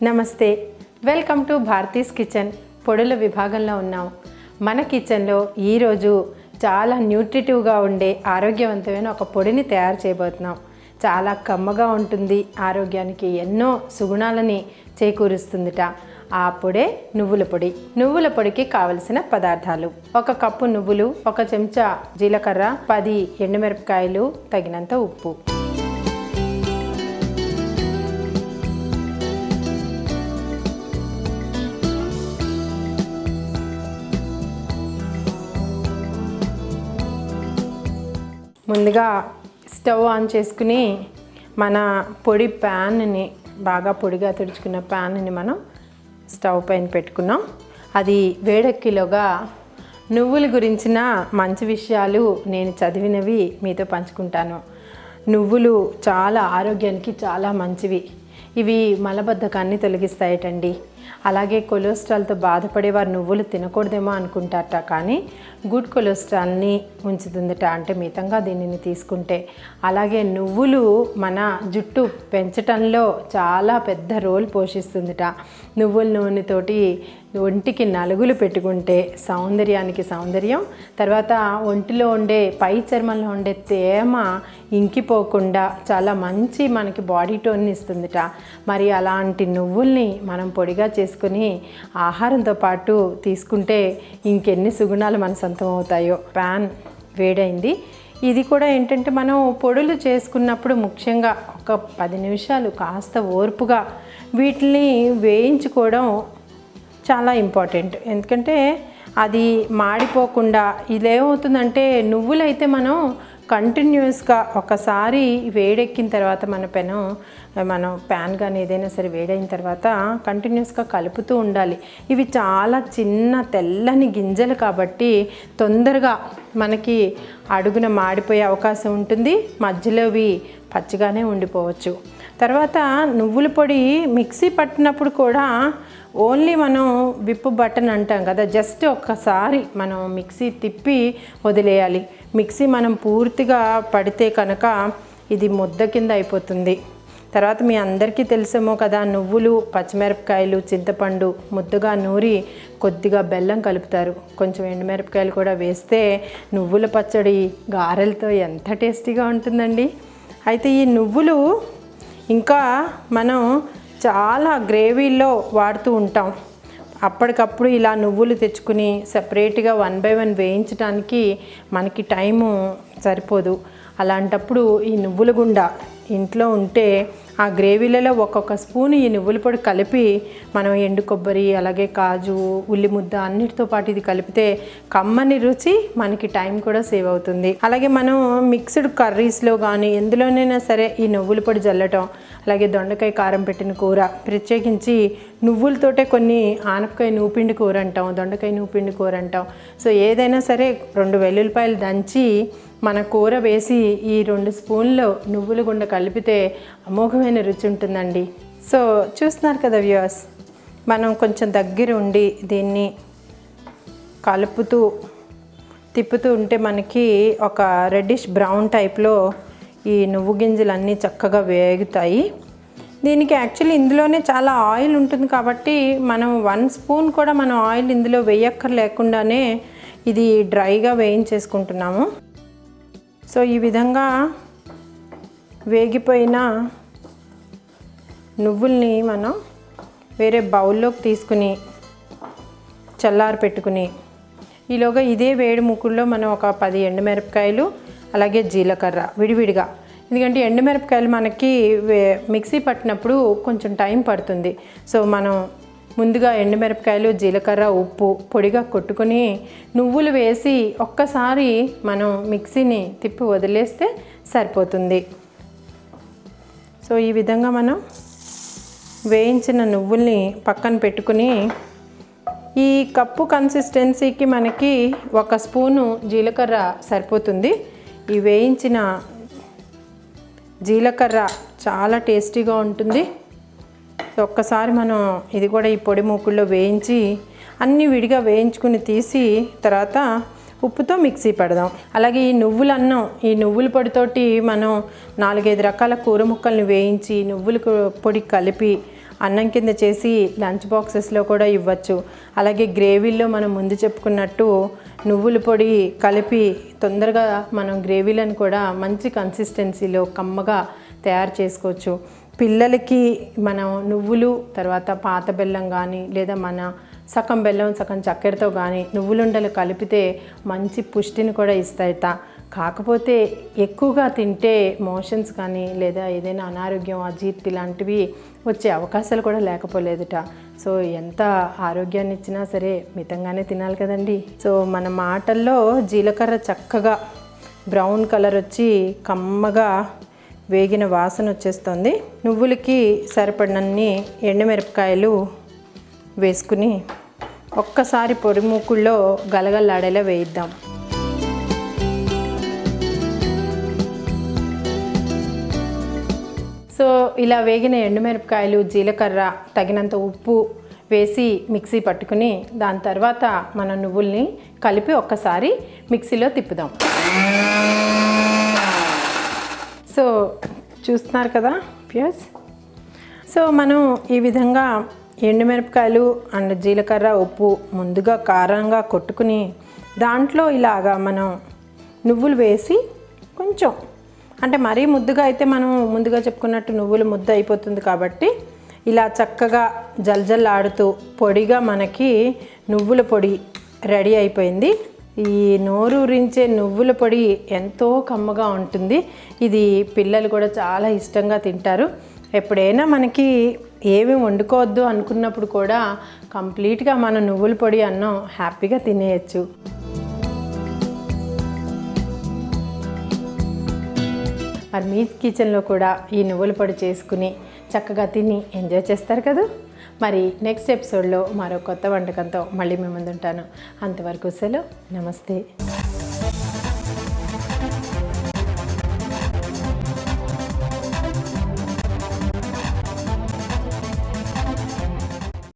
నమస్తే, welcome to Bharati's kitchen. పొడుల విభాగంలో ఉన్నాం. మన కిచెన్లో ఈరోజు చాలా న్యూట్రిటివ్గా ఉండే ఆరోగ్యవంతమైన ఒక పొడిని తయారు చేయబోతున్నాం. చాలా కమ్మగా ఉంటుంది, ఆరోగ్యానికి ఎన్నో సుగుణాలని చేకూరుస్తుందిట. ఆ పొడే నువ్వుల పొడి. నువ్వుల పొడికి కావలసిన పదార్థాలు: 1 కప్పు నువ్వులు, 1 చెంచా జీలకర్ర, 10 ఎండుమిరపకాయలు, తగినంత ఉప్పు. ముందుగా స్టవ్ ఆన్ చేసుకుని మన పొడి ప్యాన్ని, బాగా పొడిగా తుడుచుకున్న ప్యాన్ని మనం స్టవ్ పైన పెట్టుకున్నాం. అది వేడెక్కిలోగా నువ్వుల గురించిన మంచి విషయాలు నేను చదివినవి మీతో పంచుకుంటాను. నువ్వులు చాలా ఆరోగ్యానికి చాలా మంచివి. ఇవి మలబద్ధకాన్ని తొలగిస్తాయటండి. అలాగే కొలెస్ట్రాల్తో బాధపడేవారు నువ్వులు తినకూడదేమో అనుకుంటారట, కానీ గుడ్ కొలెస్ట్రాల్ని ఉంచుతుందట, అంటే మితంగా దీనిని తీసుకుంటే. అలాగే నువ్వులు మన జుట్టు పెంచటంలో చాలా పెద్ద రోల్ పోషిస్తుందట. నువ్వుల నూనెతోటి ఒంటికి నలుగులు పెట్టుకుంటే సౌందర్యానికి సౌందర్యం, తర్వాత ఒంటిలో ఉండే పై చర్మంలో ఉండే తేమ ఇంకిపోకుండా చాలా మంచి మనకి బాడీ టోన్ని ఇస్తుందిట. మరి అలాంటి నువ్వుల్ని మనం పొడిగా చేసుకుని ఆహారంతో పాటు తీసుకుంటే ఇంకెన్ని సుగుణాలు మన సొంతం అవుతాయో. ప్యాన్ వేడైంది. ఇది కూడా ఏంటంటే, మనం పొడులు చేసుకున్నప్పుడు ముఖ్యంగా ఒక 10 నిమిషాలు కాస్త ఓర్పుగా వీటిని వేయించుకోవడం చాలా ఇంపార్టెంట్. ఎందుకంటే అది మాడిపోకుండా. ఇదేమవుతుందంటే, నువ్వులైతే మనం కంటిన్యూస్గా ఒకసారి వేడెక్కిన తర్వాత మనం ప్యాన్ కానీ ఏదైనా సరే వేడైన తర్వాత కంటిన్యూస్గా కలుపుతూ ఉండాలి. ఇవి చాలా చిన్న తెల్లని గింజలు కాబట్టి తొందరగా మనకి అడుగున మాడిపోయే అవకాశం ఉంటుంది. మధ్యలోవి పచ్చిగానే ఉండిపోవచ్చు. తర్వాత నువ్వుల పొడి మిక్సీ పట్టినప్పుడు కూడా ఓన్లీ మనం విప్పు బటన్ అంటాం కదా, జస్ట్ ఒక్కసారి మనం మిక్సీ తిప్పి వదిలేయాలి. మిక్సీ మనం పూర్తిగా పడితే కనుక ఇది ముద్ద కింద అయిపోతుంది. తర్వాత మీ అందరికీ తెలుసేమో కదా, నువ్వులు, పచ్చిమిరపకాయలు, చింతపండు ముద్దగా నూరి కొద్దిగా బెల్లం కలుపుతారు. కొంచెం ఎండుమిరపకాయలు కూడా వేస్తే నువ్వుల పచ్చడి గారెలతో ఎంత టేస్టీగా ఉంటుందండి. అయితే ఈ నువ్వులు ఇంకా మనం చాలా గ్రేవీల్లో వాడుతూ ఉంటాం. అప్పటికప్పుడు ఇలా నువ్వులు తెచ్చుకుని సపరేట్గా 1 by 1 వేయించడానికి మనకి టైము సరిపోదు. అలాంటప్పుడు ఈ నువ్వుల గుండ ఇంట్లో ఉంటే ఆ గ్రేవీలలో ఒక్కొక్క స్పూన్ ఈ నువ్వుల పొడి కలిపి మనం ఎండు కొబ్బరి, అలాగే కాజు, ఉల్లి ముద్ద అన్నిటితో పాటు ఇది కలిపితే కమ్మని రుచి, మనకి టైం కూడా సేవ్ అవుతుంది. అలాగే మనం మిక్స్డ్ కర్రీస్లో కానీ ఎందులోనైనా సరే ఈ నువ్వుల పొడి జల్లటం, అలాగే దొండకాయ కారం పెట్టిన కూర, ప్రత్యేకించి నువ్వులతోటే కొన్ని ఆనపకాయ నూపిండి కూర అంటాం, దొండకాయ నూపిండి కూర అంటాం. సో ఏదైనా సరే 2 వెల్లుల్లిపాయలు దంచి మన కూర వేసి ఈ 2 స్పూన్లు నువ్వుల గుండ కలిపితే అమోఘమైన రుచి ఉంటుందండి. సో చూస్తున్నారు కదా వ్యూవర్స్, మనం కొంచెం దగ్గర ఉండి దీన్ని కలుపుతూ తిప్పుతూ ఉంటే మనకి ఒక రెడ్డిష్ బ్రౌన్ టైప్లో ఈ నువ్వు గింజలన్నీ చక్కగా వేగుతాయి. దీనికి యాక్చువల్లీ ఇందులోనే చాలా ఆయిల్ ఉంటుంది కాబట్టి మనం 1 స్పూన్ కూడా మనం ఆయిల్ ఇందులో వేయక్కర్లేకుండానే ఇది డ్రైగా వేయించేసుకుంటున్నాము. సో ఈ విధంగా వేగిపోయిన నువ్వుల్ని మనం వేరే బౌల్లోకి తీసుకుని చల్లారి పెట్టుకుని, ఈలోగా ఇదే వేడి ముక్కుల్లో మనం ఒక 10 ఎండుమిరపకాయలు, అలాగే జీలకర్ర విడివిడిగా, ఎందుకంటే ఎండుమిరపకాయలు మనకి మిక్సీ పట్టినప్పుడు కొంచెం టైం పడుతుంది. సో మనం ముందుగా ఎండుమిరపకాయలు, జీలకర్ర, ఉప్పు పొడిగా కొట్టుకొని నువ్వులు వేసి ఒక్కసారి మనం మిక్సీని తిప్పి వదిలేస్తే సరిపోతుంది. సో ఈ విధంగా మనం వేయించిన నువ్వుల్ని పక్కన పెట్టుకుని, ఈ కప్పు కన్సిస్టెన్సీకి మనకి 1 స్పూను జీలకర్ర సరిపోతుంది. ఈ వేయించిన జీలకర్ర చాలా టేస్టీగా ఉంటుంది. సో ఒక్కసారి మనం ఇది కూడా ఈ పొడి మూకుల్లో వేయించి అన్నీ విడిగా వేయించుకుని తీసి తర్వాత ఉప్పుతో మిక్సీ పెడదాం. అలాగే ఈ నువ్వుల అన్నం, ఈ నువ్వుల పొడితోటి మనం 4-5 రకాల కూర ముక్కల్ని వేయించి నువ్వుల పొడి కలిపి అన్నం కింద చేసి లంచ్ బాక్సెస్లో కూడా ఇవ్వచ్చు. అలాగే గ్రేవీల్లో మనం ముందు చెప్పుకున్నట్టు నువ్వుల పొడి కలిపి తొందరగా మనం గ్రేవీలను కూడా మంచి కన్సిస్టెన్సీలో కమ్మగా తయారు చేసుకోవచ్చు. పిల్లలకి మనం నువ్వులు తర్వాత పాత బెల్లం కానీ లేదా మన సగం బెల్లం సగం చక్కెరతో కానీ నువ్వులుండలు కలిపితే మంచి పుష్టిని కూడా ఇస్తాయట. కాకపోతే ఎక్కువగా తింటే మోషన్స్ కానీ లేదా ఏదైనా అనారోగ్యం అజీర్తి లాంటివి వచ్చే అవకాశాలు కూడా లేకపోలేదుట. సో ఎంత ఆరోగ్యాన్ని ఇచ్చినా సరే మితంగానే తినాలి కదండి. సో మన మాటల్లో జీలకర్ర చక్కగా బ్రౌన్ కలర్ వచ్చి కమ్మగా వేగిన వాసన వచ్చేస్తుంది. నువ్వులకి సరిపడినన్ని ఎండుమిరపకాయలు వేసుకుని ఒక్కసారి పొడి మూకుల్లో గలగల్లాడేలా వేయిద్దాం. సో ఇలా వేగిన ఎండుమిరపకాయలు జీలకర్ర తగినంత ఉప్పు వేసి మిక్సీ పట్టుకుని దాని తర్వాత మన నువ్వుల్ని కలిపి ఒక్కసారి మిక్సీలో తిప్పుదాం. సో చూస్తున్నారు కదా ప్యూస్. సో మనం ఈ విధంగా ఎండుమిరపకాయలు అండ్ జీలకర్ర ఉప్పు ముందుగా కారంగా కొట్టుకుని దాంట్లో ఇలాగా మనం నువ్వులు వేసి కొంచెం అంటే మరీ ముద్దుగా అయితే మనం ముందుగా చెప్పుకున్నట్టు నువ్వులు ముద్ద అయిపోతుంది కాబట్టి ఇలా చక్కగా జల్జల్లాడుతూ పొడిగా మనకి నువ్వుల పొడి రెడీ అయిపోయింది. ఈ నోరూరించే నువ్వుల పొడి ఎంతో కమ్మగా ఉంటుంది. ఇది పిల్లలు కూడా చాలా ఇష్టంగా తింటారు. ఎప్పుడైనా మనకి ఏమి వండుకోవద్దు అనుకున్నప్పుడు కూడా కంప్లీట్గా మన నువ్వుల పొడి అన్నం హ్యాపీగా తినేయచ్చు. మరి మీ కిచెన్లో కూడా ఈ నువ్వుల పొడి చేసుకుని చక్కగా తిని ఎంజాయ్ చేస్తారు కదా. మరి నెక్స్ట్ ఎపిసోడ్లో మరో కొత్త వంటకంతో మళ్ళీ మీ ముందుంటాను. అంతవరకు సెలవు. నమస్తే.